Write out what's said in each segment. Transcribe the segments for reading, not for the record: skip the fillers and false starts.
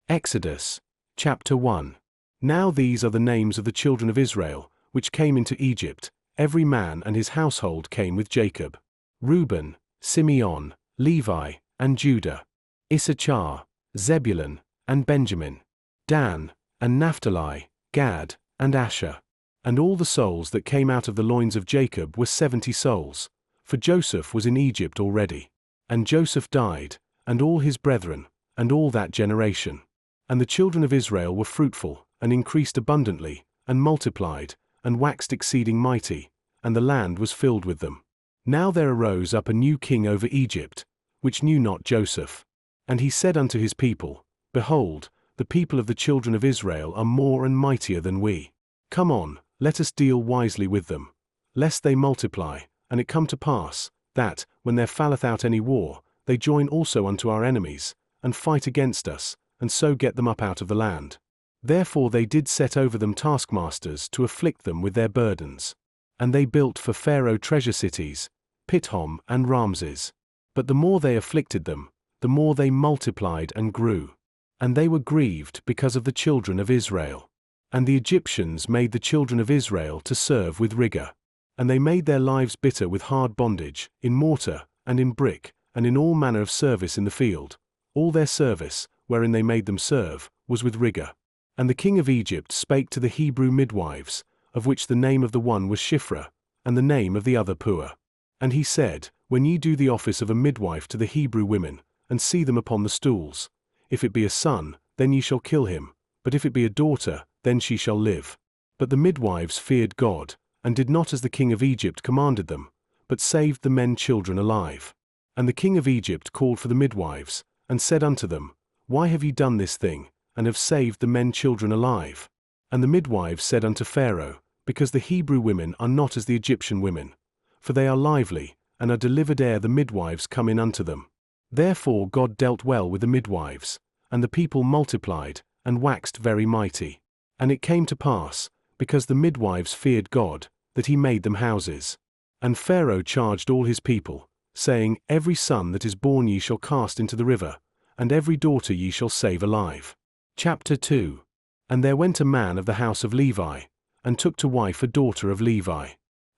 Exodus, chapter 1. Now these are the names of the children of Israel, which came into Egypt. Every man and his household came with Jacob. Reuben, Simeon, Levi, and Judah. Issachar, Zebulun, and Benjamin. Dan, and Naphtali, Gad, and Asher. And all the souls that came out of the loins of Jacob were 70 souls, for Joseph was in Egypt already. And Joseph died, and all his brethren, and all that generation. And the children of Israel were fruitful, and increased abundantly, and multiplied, and waxed exceeding mighty, and the land was filled with them. Now there arose up a new king over Egypt, which knew not Joseph. And he said unto his people, Behold, the people of the children of Israel are more and mightier than we. Come on, let us deal wisely with them, lest they multiply, and it come to pass, that, when there falleth out any war, they join also unto our enemies, and fight against us, and so get them up out of the land. Therefore they did set over them taskmasters to afflict them with their burdens. And they built for Pharaoh treasure cities, Pithom and Ramses. But the more they afflicted them, the more they multiplied and grew. And they were grieved because of the children of Israel. And the Egyptians made the children of Israel to serve with rigor. And they made their lives bitter with hard bondage, in mortar, and in brick, and in all manner of service in the field. All their service, wherein they made them serve, was with rigor. And the king of Egypt spake to the Hebrew midwives, of which the name of the one was Shiphrah, and the name of the other Puah. And he said, When ye do the office of a midwife to the Hebrew women, and see them upon the stools, if it be a son, then ye shall kill him, but if it be a daughter, then she shall live. But the midwives feared God, and did not as the king of Egypt commanded them, but saved the men children alive. And the king of Egypt called for the midwives, and said unto them, Why have ye done this thing, and have saved the men children alive? And the midwives said unto Pharaoh, Because the Hebrew women are not as the Egyptian women, for they are lively, and are delivered ere the midwives come in unto them. Therefore God dealt well with the midwives, and the people multiplied, and waxed very mighty. And it came to pass, because the midwives feared God, that he made them houses. And Pharaoh charged all his people, saying, Every son that is born ye shall cast into the river, and every daughter ye shall save alive. Chapter 2. And there went a man of the house of Levi, and took to wife a daughter of Levi.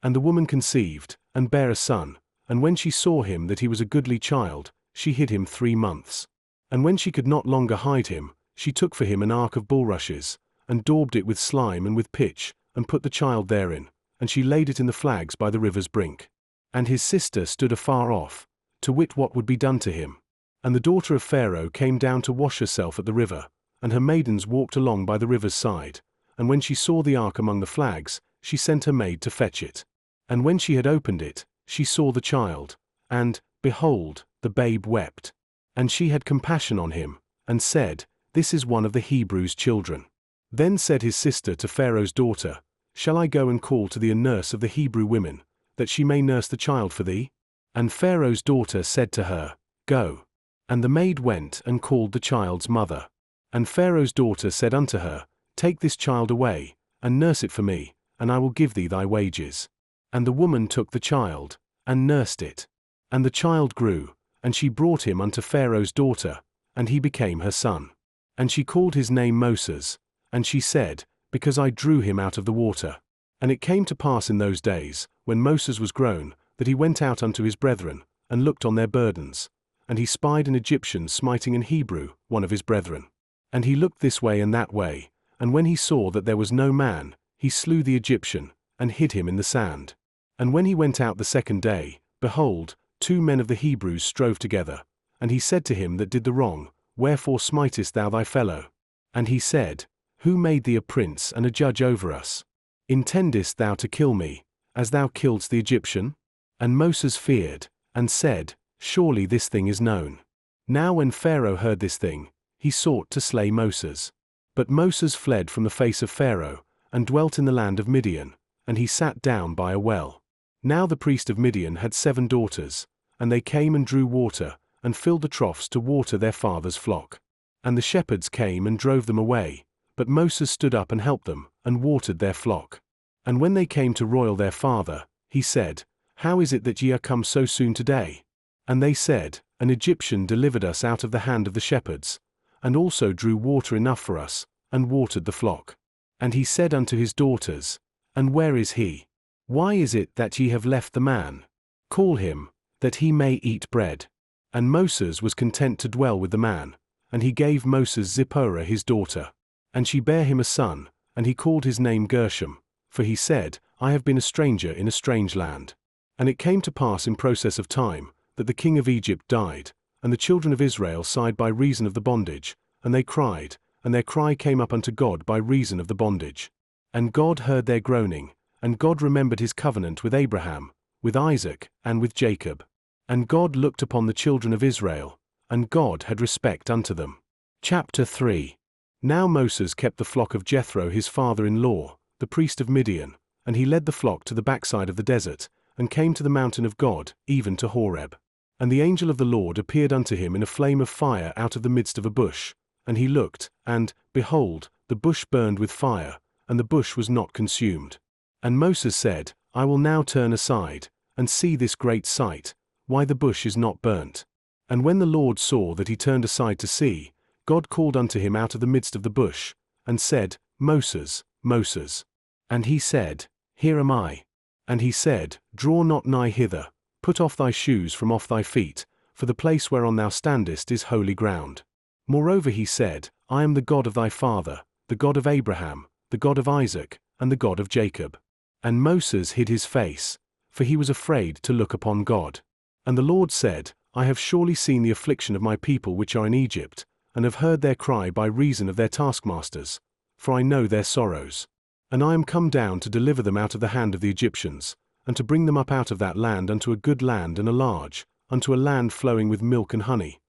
And the woman conceived, and bare a son, and when she saw him that he was a goodly child, she hid him 3 months. And when she could not longer hide him, she took for him an ark of bulrushes, and daubed it with slime and with pitch, and put the child therein, and she laid it in the flags by the river's brink. And his sister stood afar off, to wit what would be done to him. And the daughter of Pharaoh came down to wash herself at the river, and her maidens walked along by the river's side, and when she saw the ark among the flags, she sent her maid to fetch it. And when she had opened it, she saw the child, and, behold, the babe wept. And she had compassion on him, and said, This is one of the Hebrews' children. Then said his sister to Pharaoh's daughter, Shall I go and call to thee a nurse of the Hebrew women, that she may nurse the child for thee? And Pharaoh's daughter said to her, Go. And the maid went and called the child's mother. And Pharaoh's daughter said unto her, Take this child away, and nurse it for me, and I will give thee thy wages. And the woman took the child, and nursed it. And the child grew, and she brought him unto Pharaoh's daughter, and he became her son. And she called his name Moses, and she said, Because I drew him out of the water. And it came to pass in those days, when Moses was grown, that he went out unto his brethren, and looked on their burdens. And he spied an Egyptian smiting an Hebrew, one of his brethren. And he looked this way and that way, and when he saw that there was no man, he slew the Egyptian, and hid him in the sand. And when he went out the second day, behold, 2 men of the Hebrews strove together. And he said to him that did the wrong, Wherefore smitest thou thy fellow? And he said, Who made thee a prince and a judge over us? Intendest thou to kill me, as thou killedst the Egyptian? And Moses feared, and said, Surely this thing is known. Now when Pharaoh heard this thing, he sought to slay Moses. But Moses fled from the face of Pharaoh, and dwelt in the land of Midian, and he sat down by a well. Now the priest of Midian had 7 daughters, and they came and drew water, and filled the troughs to water their father's flock. And the shepherds came and drove them away, but Moses stood up and helped them, and watered their flock. And when they came to roil their father, he said, How is it that ye are come so soon today? And they said, An Egyptian delivered us out of the hand of the shepherds, and also drew water enough for us, and watered the flock. And he said unto his daughters, And where is he? Why is it that ye have left the man? Call him, that he may eat bread. And Moses was content to dwell with the man, and he gave Moses Zipporah his daughter. And she bare him a son, and he called his name Gershom, for he said, I have been a stranger in a strange land. And it came to pass in process of time, that the king of Egypt died, and the children of Israel sighed by reason of the bondage, and they cried, and their cry came up unto God by reason of the bondage. And God heard their groaning, and God remembered his covenant with Abraham, with Isaac, and with Jacob. And God looked upon the children of Israel, and God had respect unto them. Chapter 3. Now Moses kept the flock of Jethro his father-in-law, the priest of Midian, and he led the flock to the backside of the desert, and came to the mountain of God, even to Horeb. And the angel of the Lord appeared unto him in a flame of fire out of the midst of a bush. And he looked, and, behold, the bush burned with fire, and the bush was not consumed. And Moses said, I will now turn aside, and see this great sight, why the bush is not burnt. And when the Lord saw that he turned aside to see, God called unto him out of the midst of the bush, and said, Moses, Moses. And he said, Here am I. And he said, Draw not nigh hither, put off thy shoes from off thy feet, for the place whereon thou standest is holy ground. Moreover he said, I am the God of thy father, the God of Abraham, the God of Isaac, and the God of Jacob. And Moses hid his face, for he was afraid to look upon God. And the Lord said, I have surely seen the affliction of my people which are in Egypt, and have heard their cry by reason of their taskmasters, for I know their sorrows. And I am come down to deliver them out of the hand of the Egyptians, and to bring them up out of that land unto a good land and a large, unto a land flowing with milk and honey,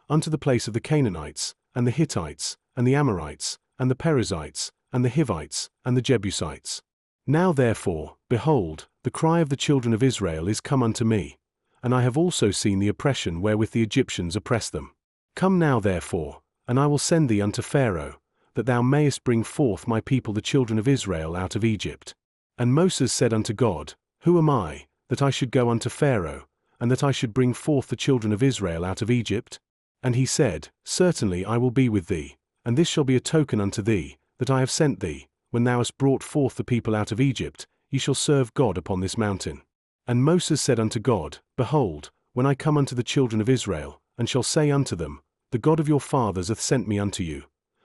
unto the place of the Canaanites, and the Hittites, and the Amorites, and the Perizzites, and the Hivites, and the Jebusites. Now therefore, behold, the cry of the children of Israel is come unto me, and I have also seen the oppression wherewith the Egyptians oppress them. Come now therefore, and I will send thee unto Pharaoh, that thou mayest bring forth my people the children of Israel out of Egypt. And Moses said unto God, Who am I, that I should go unto Pharaoh, and that I should bring forth the children of Israel out of Egypt? And he said, Certainly I will be with thee, and this shall be a token unto thee, that I have sent thee. When thou hast brought forth the people out of Egypt, ye shall serve God upon this mountain. And Moses said unto God, Behold, when I come unto the children of Israel, and shall say unto them, The God of your fathers hath sent me unto you.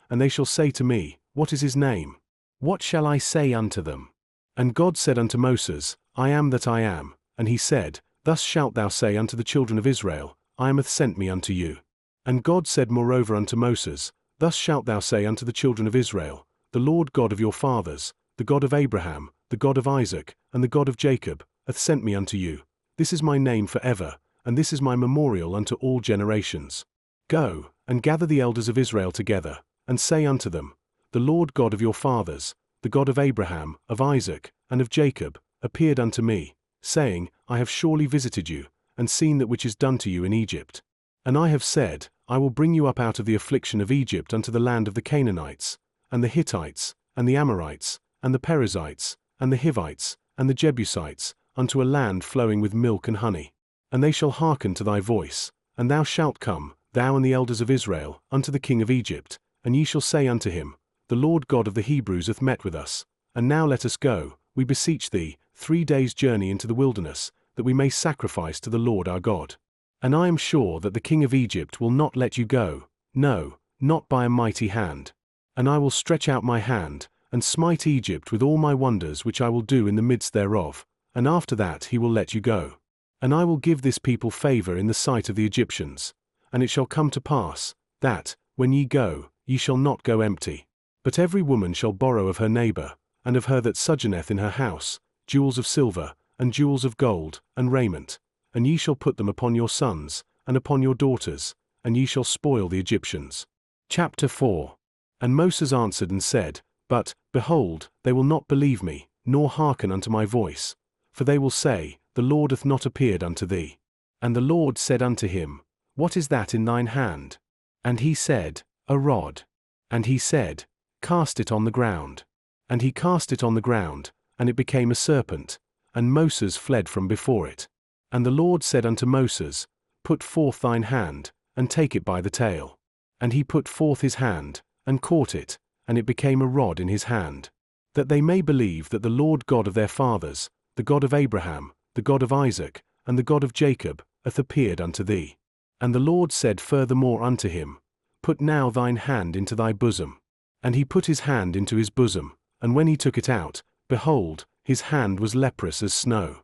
And they shall say to me, What is his name? What shall I say unto them? And God said unto Moses, I am that I am. And he said, Thus shalt thou say unto the children of Israel, I am hath sent me unto you. And God said moreover unto Moses, Thus shalt thou say unto the children of Israel, The Lord God of your fathers, the God of Abraham, the God of Isaac, and the God of Jacob, hath sent me unto you. This is my name for ever, and this is my memorial unto all generations. Go, and gather the elders of Israel together, and say unto them, The Lord God of your fathers, the God of Abraham, of Isaac, and of Jacob, appeared unto me, saying, I have surely visited you, and seen that which is done to you in Egypt. And I have said, I will bring you up out of the affliction of Egypt unto the land of the Canaanites, and the Hittites, and the Amorites, and the Perizzites, and the Hivites, and the Jebusites, unto a land flowing with milk and honey. And they shall hearken to thy voice, and thou shalt come, thou and the elders of Israel, unto the king of Egypt, and ye shall say unto him, The Lord God of the Hebrews hath met with us, and now let us go, we beseech thee, 3 days' journey into the wilderness, that we may sacrifice to the Lord our God. And I am sure that the king of Egypt will not let you go, no, not by a mighty hand. And I will stretch out my hand, and smite Egypt with all my wonders which I will do in the midst thereof, and after that he will let you go. And I will give this people favor in the sight of the Egyptians. And it shall come to pass, that, when ye go, ye shall not go empty. But every woman shall borrow of her neighbor, and of her that sojourneth in her house, jewels of silver, and jewels of gold, and raiment. And ye shall put them upon your sons, and upon your daughters, and ye shall spoil the Egyptians. Chapter 4. And Moses answered and said, But, behold, they will not believe me, nor hearken unto my voice. For they will say, The Lord hath not appeared unto thee. And the Lord said unto him, What is that in thine hand? And he said, A rod. And he said, Cast it on the ground. And he cast it on the ground, and it became a serpent, and Moses fled from before it. And the Lord said unto Moses, Put forth thine hand, and take it by the tail. And he put forth his hand, and caught it, and it became a rod in his hand. That they may believe that the Lord God of their fathers, the God of Abraham, the God of Isaac, and the God of Jacob, hath appeared unto thee. And the Lord said furthermore unto him, Put now thine hand into thy bosom. And he put his hand into his bosom, and when he took it out, behold, his hand was leprous as snow.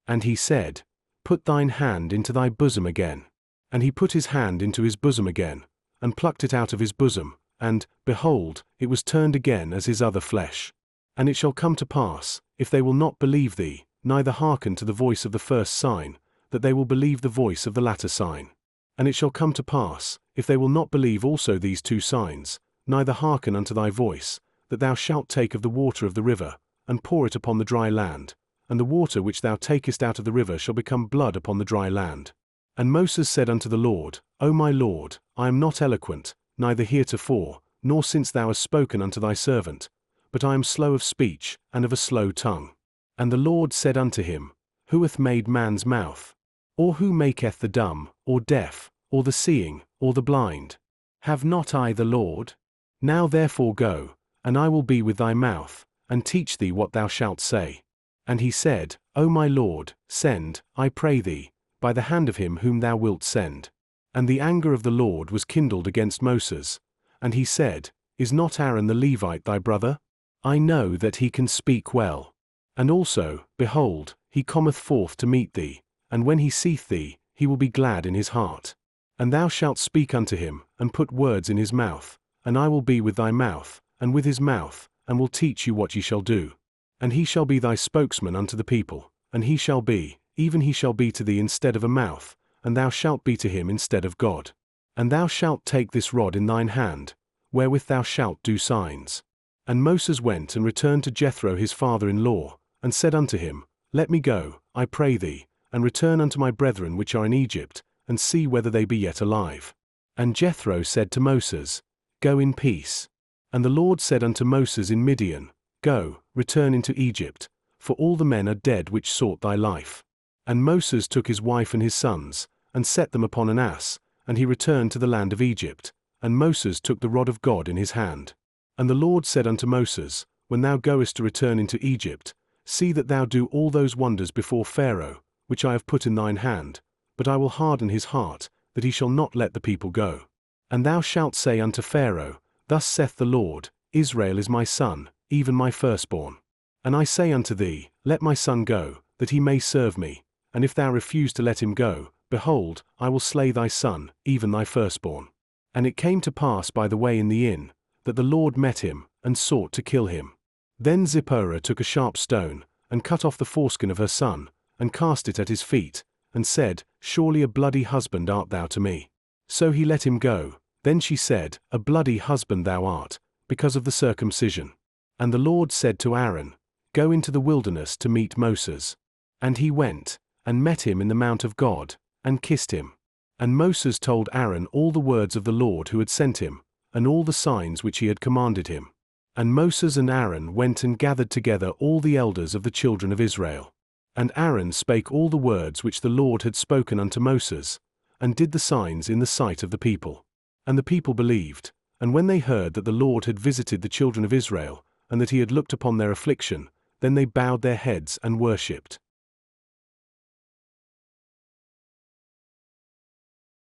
And he said, Put thine hand into thy bosom again. And he put his hand into his bosom again, and plucked it out of his bosom, and, behold, it was turned again as his other flesh. And it shall come to pass, if they will not believe thee, neither hearken to the voice of the first sign, that they will believe the voice of the latter sign. And it shall come to pass, if they will not believe also these two signs, neither hearken unto thy voice, that thou shalt take of the water of the river, and pour it upon the dry land, and the water which thou takest out of the river shall become blood upon the dry land. And Moses said unto the Lord, O my Lord, I am not eloquent, neither heretofore, nor since thou hast spoken unto thy servant, but I am slow of speech, and of a slow tongue. And the Lord said unto him, Who hath made man's mouth? Or who maketh the dumb, or deaf, or the seeing, or the blind? Have not I the Lord? Now therefore go, and I will be with thy mouth, and teach thee what thou shalt say. And he said, O my Lord, send, I pray thee, by the hand of him whom thou wilt send. And the anger of the Lord was kindled against Moses. And he said, Is not Aaron the Levite thy brother? I know that he can speak well. And also, behold, he cometh forth to meet thee, and when he seeth thee, he will be glad in his heart. And thou shalt speak unto him, and put words in his mouth, and I will be with thy mouth, and with his mouth, and will teach you what ye shall do. And he shall be thy spokesman unto the people, and he shall be, even he shall be to thee instead of a mouth, and thou shalt be to him instead of God. And thou shalt take this rod in thine hand, wherewith thou shalt do signs. And Moses went and returned to Jethro his father-in-law, and said unto him, Let me go, I pray thee, and return unto my brethren which are in Egypt, and see whether they be yet alive. And Jethro said to Moses, Go in peace. And the Lord said unto Moses in Midian, Go, return into Egypt, for all the men are dead which sought thy life. And Moses took his wife and his sons, and set them upon an ass, and he returned to the land of Egypt, and Moses took the rod of God in his hand. And the Lord said unto Moses, When thou goest to return into Egypt, see that thou do all those wonders before Pharaoh, which I have put in thine hand, but I will harden his heart, that he shall not let the people go. And thou shalt say unto Pharaoh, Thus saith the Lord, Israel is my son, even my firstborn. And I say unto thee, Let my son go, that he may serve me, and if thou refuse to let him go, behold, I will slay thy son, even thy firstborn. And it came to pass by the way in the inn, that the Lord met him, and sought to kill him. Then Zipporah took a sharp stone, and cut off the foreskin of her son, and cast it at his feet, and said, Surely a bloody husband art thou to me. So he let him go. Then she said, A bloody husband thou art, because of the circumcision. And the Lord said to Aaron, Go into the wilderness to meet Moses. And he went, and met him in the mount of God, and kissed him. And Moses told Aaron all the words of the Lord who had sent him, and all the signs which he had commanded him. And Moses and Aaron went and gathered together all the elders of the children of Israel. And Aaron spake all the words which the Lord had spoken unto Moses, and did the signs in the sight of the people. And the people believed, and when they heard that the Lord had visited the children of Israel, and that he had looked upon their affliction, then they bowed their heads and worshipped.